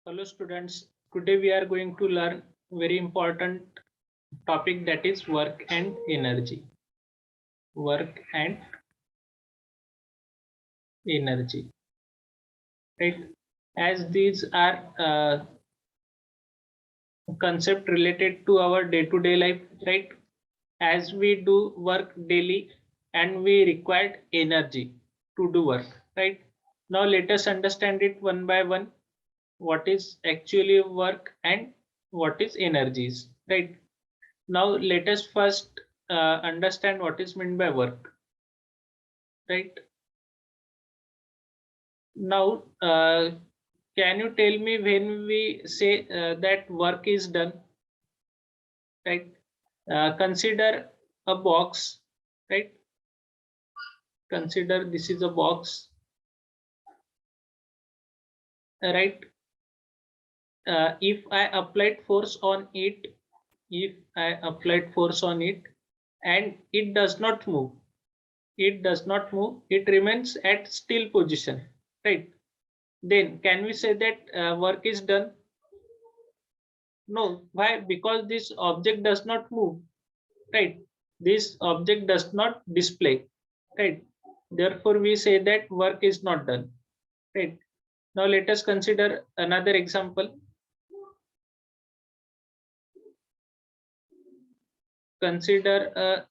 Hello students, today we are going to learn very important topic, that is work and energy. Work and energy, right? As these are concept related to our day-to-day life, right? As we do work daily and we require energy to do work, right? Now let us understand it one by one. What is actually work and what is energies, right? Now let us first understand what is meant by work, right? Now can you tell me when we say that work is done, right? Consider a box, right? Consider this is a box, right? If I applied force on it, if I applied force on it and it does not move, it remains at still position, right? Then can we say that work is done? No. Why? Because this object does not move, right? This object does not display, right? Therefore we say that work is not done, right? Now let us consider another example. Consider a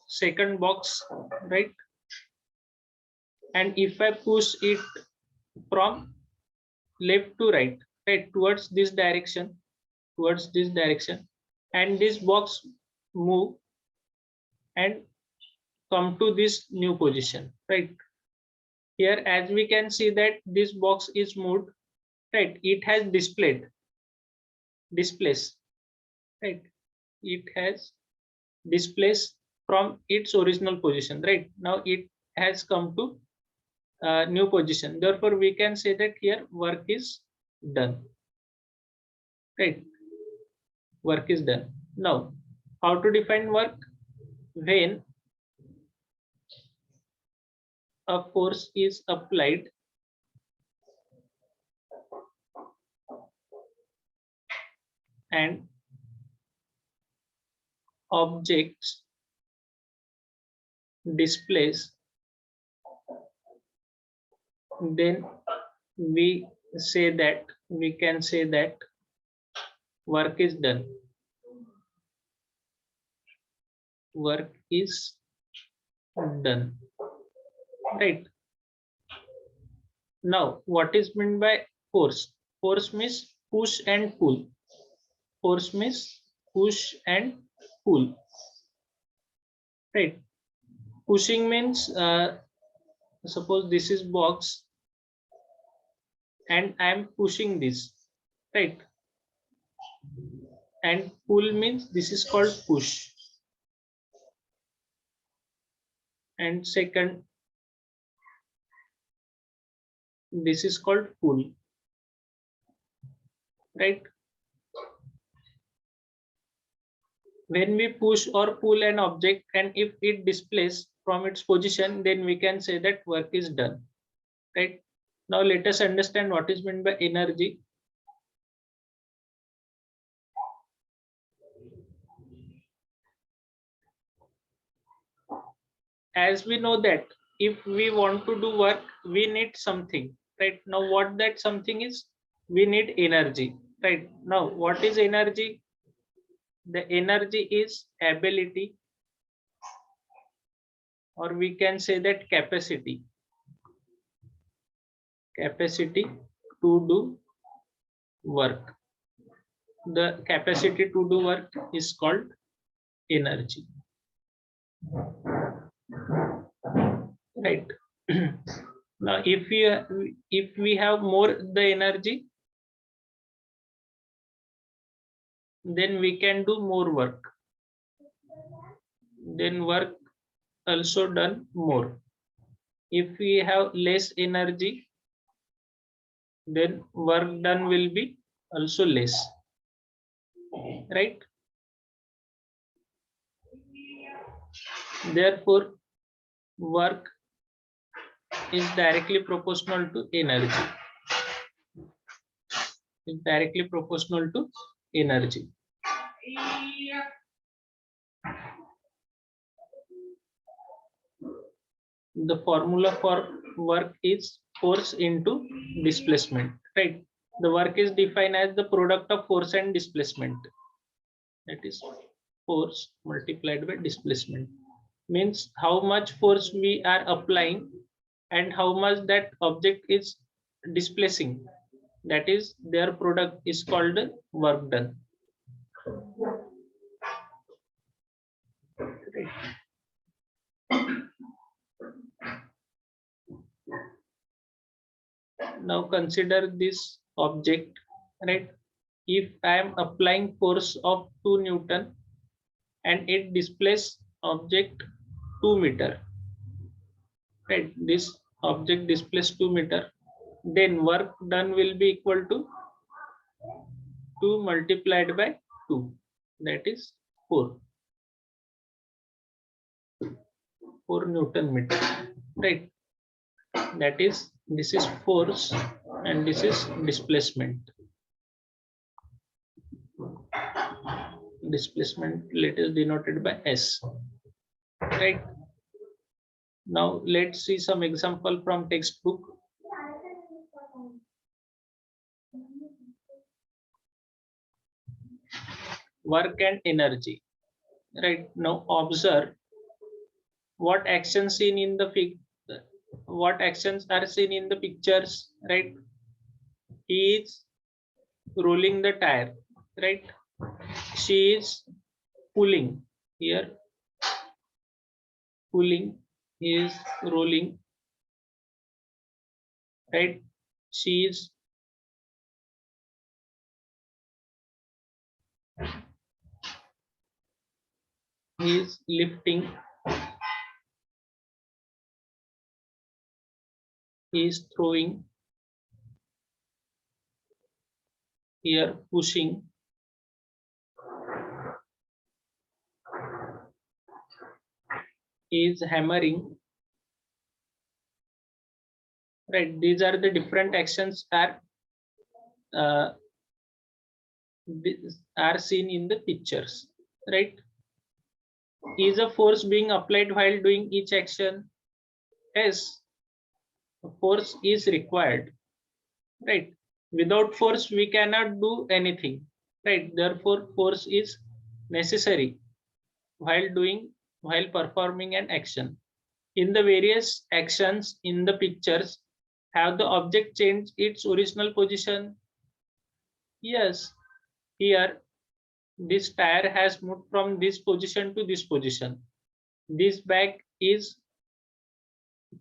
second box, right? And if I push it from left to right, right, towards this direction, and this box move and come to this new position, right? Here as we can see that this box is moved, right? It has displaced, right? It has displaced from its original position, right? Now it has come to new position. Therefore we can say that here work is done, right? Work is done. Now how to define work? When a force is applied and objects displace, then we can say that work is done. Work is done, right? Now what is meant by force? Force means push and pull. Force means push and pull, right? Pushing means suppose this is box and I am pushing this, right? And pull means this is called push. And second, this is called pull, right? When we push or pull an object and if it displaces from its position, then we can say that work is done, right? Now let us understand what is meant by energy. As we know that if we want to do work, we need something, right? Now what that something is? We need energy, right? Now what is energy? The energy is ability, or we can say that capacity to do work. The capacity to do work is called energy, right? Now if we have more the energy, then we can do more work, then work also done more. If we have less energy, then work done will be also less, right? Therefore work is directly proportional to energy. is directly proportional to energy. The formula for work is force into displacement, right? The work is defined as the product of force and displacement. That is force multiplied by displacement. Means how much force we are applying and how much that object is displacing. That is their product is called work done. Now consider this object, right? If I am applying force of 2 Newton and it displaces object 2 meter, right? This object displays 2 meter, then work done will be equal to 2 multiplied by 2, that is 4 Newton meter, right? That is, this is force and this is displacement. Displacement later denoted by S, right? Now let's see some example from textbook. Work and energy, right? Now observe what actions seen in the what actions are seen in the pictures, right? He is rolling the tire, right? She is pulling here, pulling, he is rolling, right? She is he is lifting, he is throwing, here pushing, he is hammering, right? These are the different actions are seen in the pictures, right? Is a force being applied while doing each action? Yes, force is required, right? Without force we cannot do anything, right? Therefore force is necessary while performing an action. In the various actions in the pictures, have the object changed its original position? Yes, here this tire has moved from this position to this position. This bag is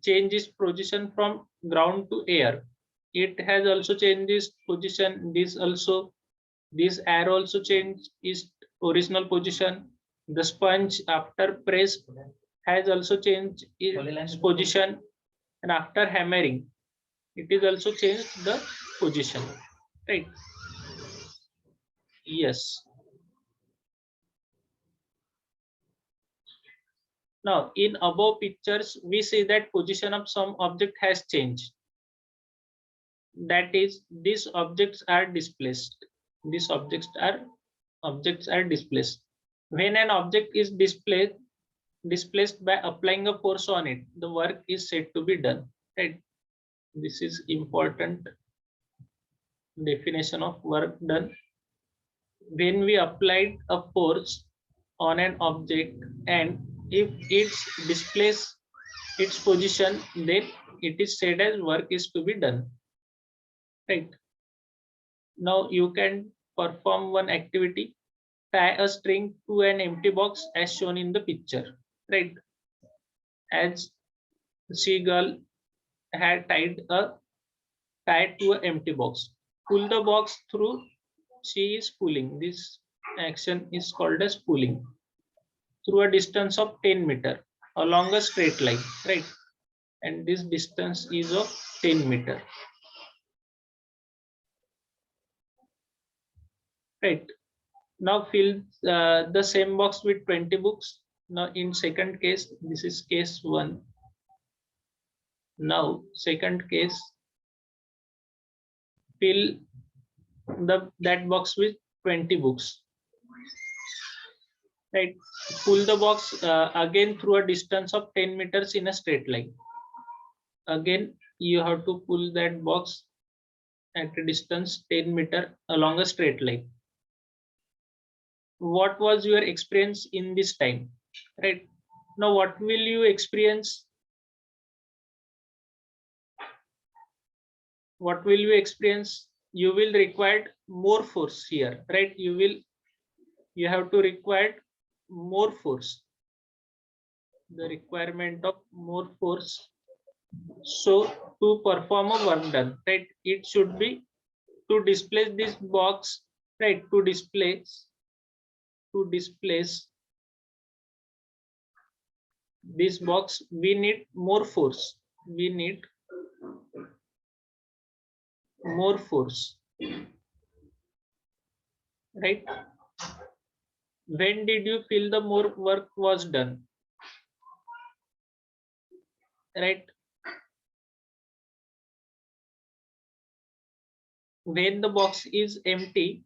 changed its position from ground to air. It has also changed its position. This air also changed its original position. The sponge after press has also changed its position, and after hammering it is also changed the position, right? Yes. Now in above pictures we see that position of some object has changed. That is, these objects are displaced. These objects are displaced. When an object is displaced by applying a force on it, the work is said to be done, right? This is important definition of work done. When we applied a force on an object and if it's displaced its position, then it is said as work is to be done, right? Now you can perform one activity. Tie a string to an empty box as shown in the picture, right? As seagull had tied to an empty box. Pull the box through. She is pulling. This action is called as pulling through a distance of 10 meter along a straight line, right? And this distance is of 10 meter, right? Now fill the same box with 20 books. Now in second case, this is case 1. Now second case, fill that box with 20 books, right? Pull the box again through a distance of 10 meters in a straight line. Again, you have to pull that box at a distance 10 meter along a straight line. What was your experience in this time, right? Now, what will you experience? What will you experience? You will require more force here, right? You have to require more force, the requirement of more force. So to perform a work done, right, it should be to displace this box, right? To displace this box, we need more force. We need more force, right? When did you feel the more work was done, right? When the box is empty,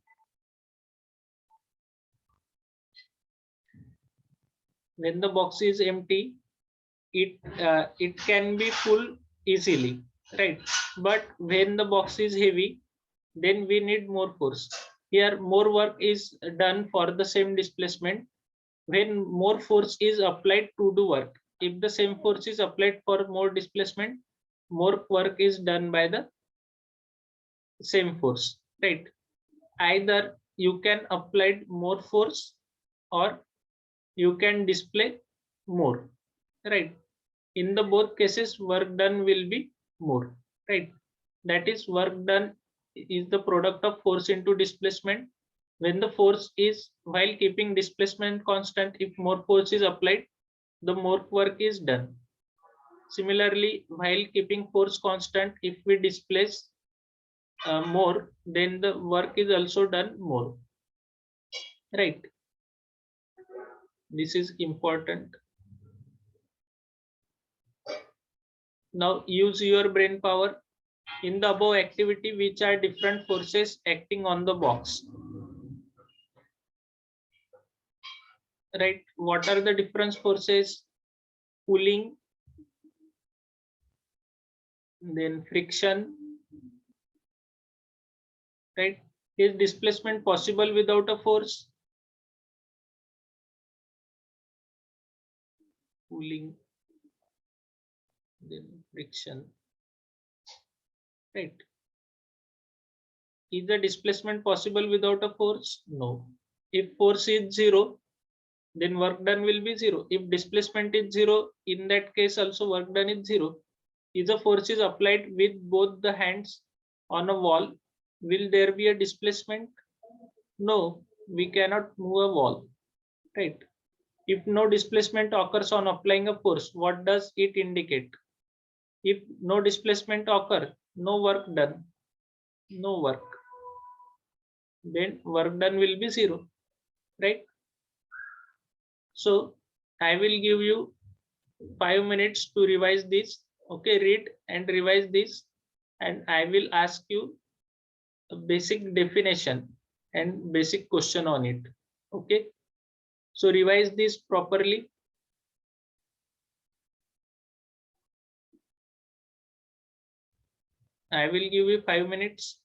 when the box is empty, it can be full easily, right? But when the box is heavy, then we need more force. Here, more work is done for the same displacement. When more force is applied to do work, if the same force is applied for more displacement, more work is done by the same force, right? Either you can apply more force or you can display more, right? In the both cases, work done will be more, right? That is, work done is the product of force into displacement. When the force is, while keeping displacement constant, if more force is applied, the more work is done. Similarly, while keeping force constant, if we displace more, then the work is also done more, right? This is important. Now use your brain power. In the above activity, which are different forces acting on the box, right? What are the different forces? Pulling, then friction, right? Is displacement possible without a force? Pulling, then friction, right? Is the displacement possible without a force? No. If force is zero, then work done will be zero. If displacement is zero, in that case also work done is zero. If the force is applied with both the hands on a wall, will there be a displacement? No, we cannot move a wall, right? If no displacement occurs on applying a force, what does it indicate? If no displacement occur, no work done, no work, then work done will be zero, right? So I will give you 5 minutes to revise this. Okay, read and revise this, and I will ask you a basic definition and basic question on it. Okay, so revise this properly. I will give you 5 minutes.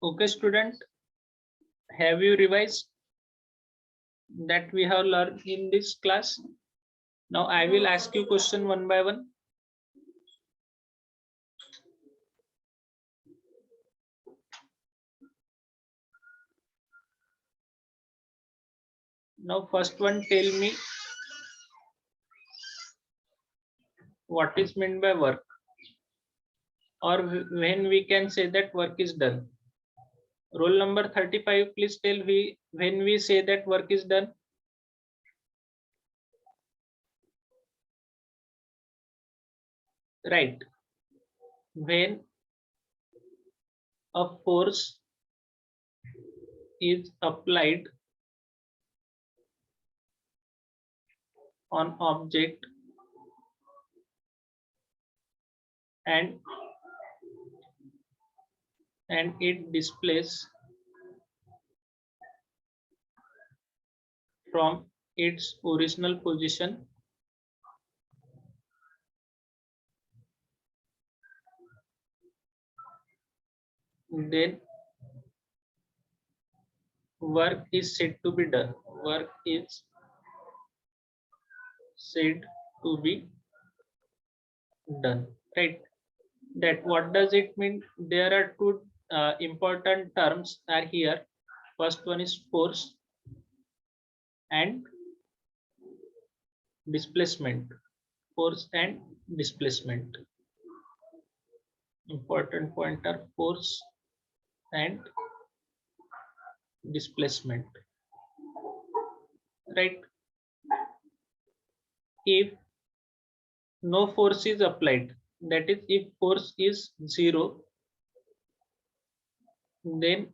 Okay, student, have you revised that we have learned in this class? Now I will ask you question one by one. Now first one, tell me what is meant by work, or when we can say that work is done. Roll number 35, please tell me when we say that work is done. Right. When a force is applied on object and it displaces from its original position, then work is said to be done. Work is said to be done. Right. That what does it mean? There are two important terms are here. First one is force and displacement. Force and displacement. Important point are force and displacement. Right. If no force is applied, that is if force is 0, then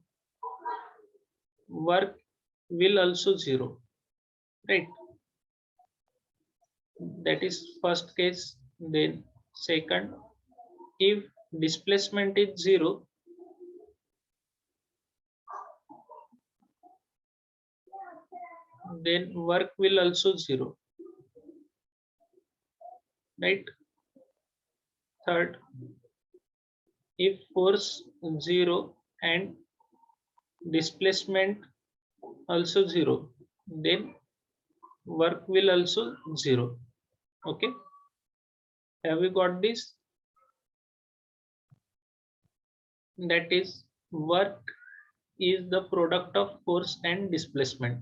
work will also 0. Right. That is first case. Then second, if displacement is 0, then work will also 0. Right. Third, if force 0 and displacement also 0, then work will also 0. Okay, have we got this? That is, work is the product of force and displacement.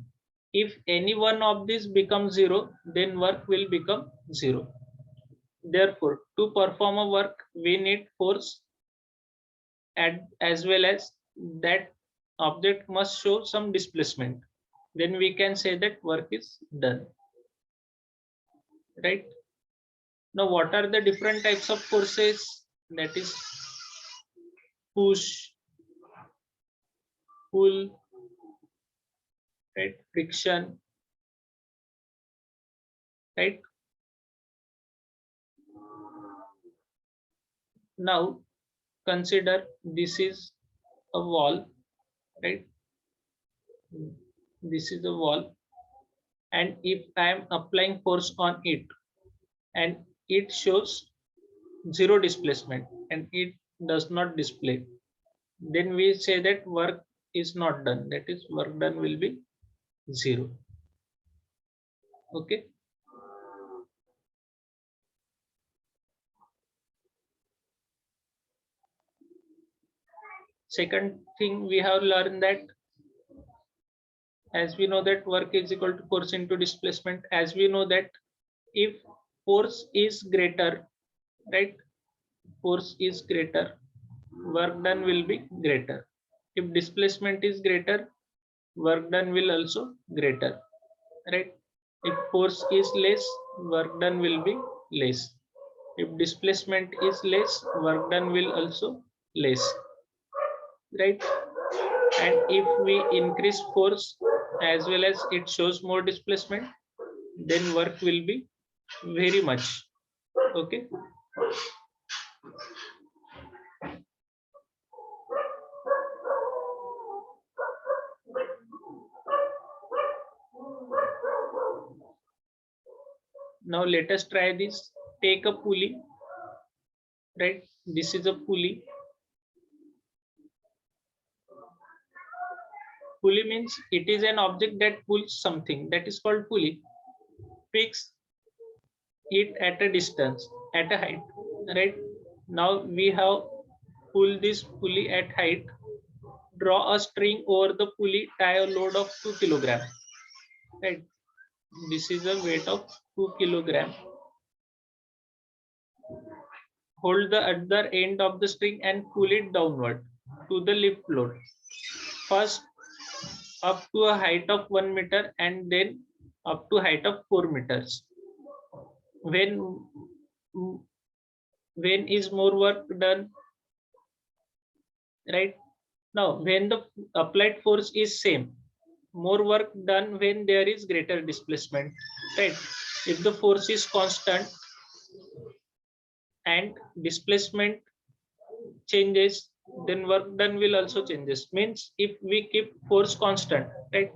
If any one of these becomes 0, then work will become 0. Therefore, to perform a work, we need force, and as well as that object must show some displacement. Then we can say that work is done. Right. Now, what are the different types of forces? That is push, pull, right, friction, right. Now consider this is a wall, right? This is a wall, and if I am applying force on it and it shows 0 displacement and it does not display, then we say that work is not done. That is, work done will be 0. Okay. Second thing, we have learned that, as we know that work is equal to force into displacement, as we know that if force is greater, right, force is greater, work done will be greater. If displacement is greater, work done will also greater, right? If force is less, work done will be less. If displacement is less, work done will also less, right? And if we increase force as well as it shows more displacement, then work will be very much. Okay. Now let us try this. Take a pulley, right? This is a pulley. Pulley means it is an object that pulls something, that is called pulley. Fix it at a distance, at a height, right? Now we have pulled this pulley at height. Draw a string over the pulley, tie a load of 2 kilograms, right? This is a weight of 2 kilograms. Hold the other end of the string and pull it downward to the lift load. First up to a height of 1 meter and then up to height of 4 meters. When is more work done? Right? Now, when the applied force is same, more work done when there is greater displacement, right? If the force is constant and displacement changes, then work done will also changes. Means if we keep force constant, right,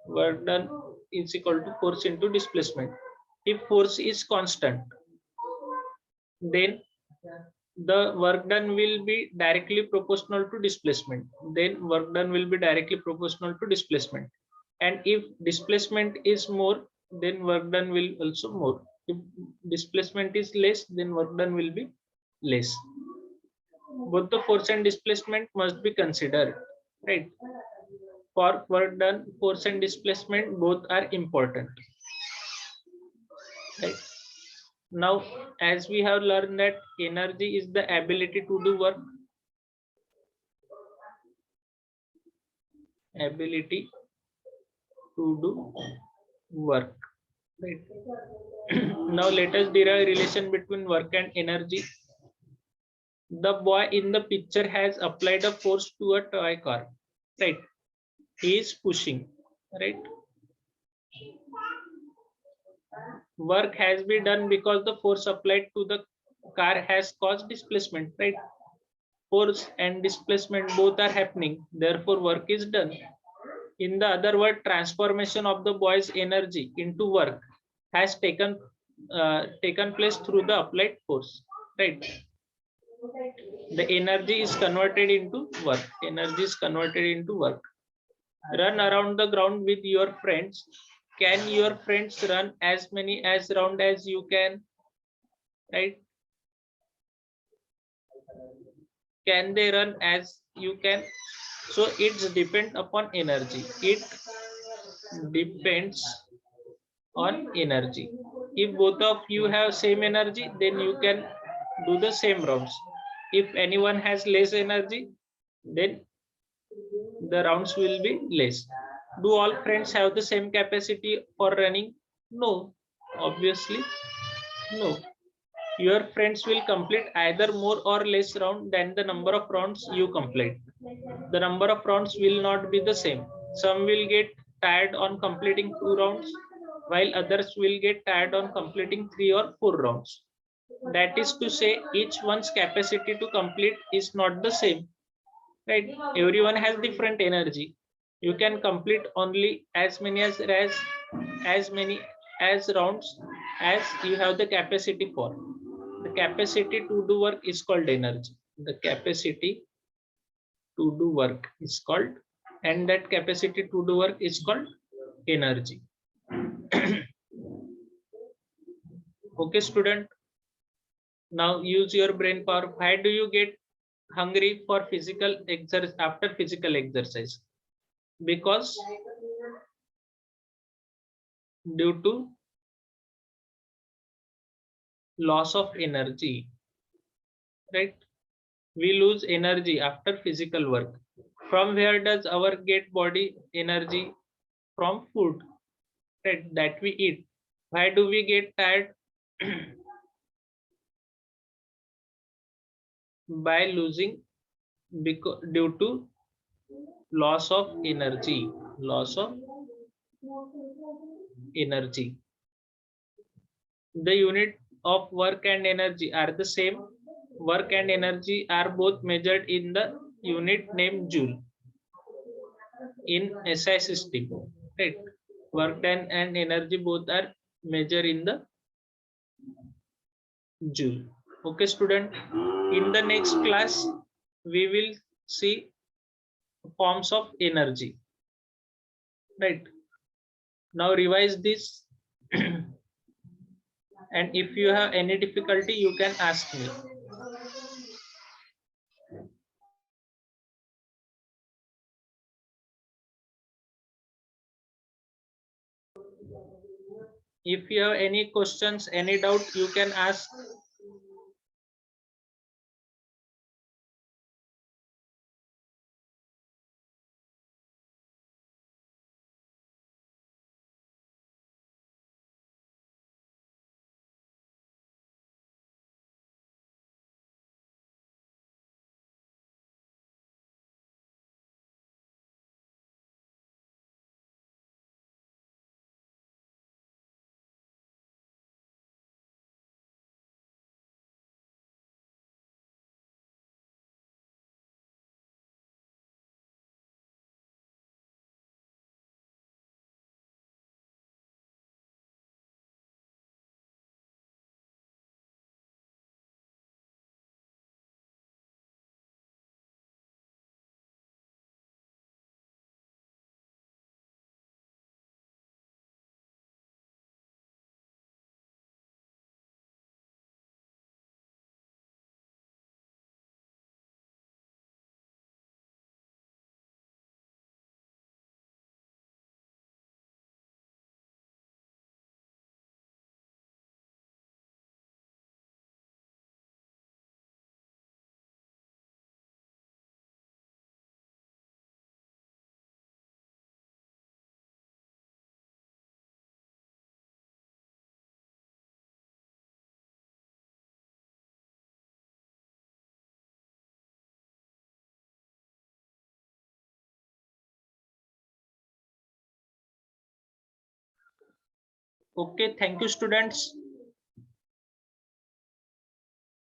work done is equal to force into displacement. If force is constant, then the work done will be directly proportional to displacement. Then work done will be directly proportional to displacement. And if displacement is more, then work done will also more. If displacement is less, then work done will be less. Both the force and displacement must be considered, right? For work done, force and displacement both are important, right? Now, as we have learned that energy is the ability to do work, ability to do work, right? Now let us derive a relation between work and energy. The boy in the picture has applied a force to a toy car, right? He is pushing, right? Work has been done because the force applied to the car has caused displacement, right? Force and displacement both are happening, therefore work is done. In the other word, transformation of the boy's energy into work has taken place through the applied force, right? The energy is converted into work. Energy is converted into work. Run around the ground with your friends. Can your friends run as many as round as you can? Right? Can they run as you can? So it's depend upon energy. It depends on energy. If both of you have same energy, then you can do the same rounds. If anyone has less energy, then the rounds will be less. Do all friends have the same capacity for running? No, obviously no. Your friends will complete either more or less round than the number of rounds you complete. The number of rounds will not be the same. Some will get tired on completing 2 rounds, while others will get tired on completing 3 or 4 rounds. That is to say, each one's capacity to complete is not the same, right? Everyone has different energy. You can complete only as many as rounds as you have the capacity for. The capacity to do work is called energy. The capacity to do work is called, and that capacity to do work is called energy. Okay, student. Now use your brain power. Why do you get hungry for physical exercise after physical exercise? Because due to loss of energy, right? We lose energy after physical work. From where does our get body energy? From food, right, that we eat. Why do we get tired? By losing, because due to loss of energy. Loss of energy. The unit of work and energy are the same. Work and energy are both measured in the unit named joule in SI system, right? Work done and energy both are measured in the joule. Okay, student. In the next class, we will see forms of energy. right? Now revise this. And if you have any difficulty, you can ask me. If you have any questions, any doubt, you can ask. Okay, thank you, students.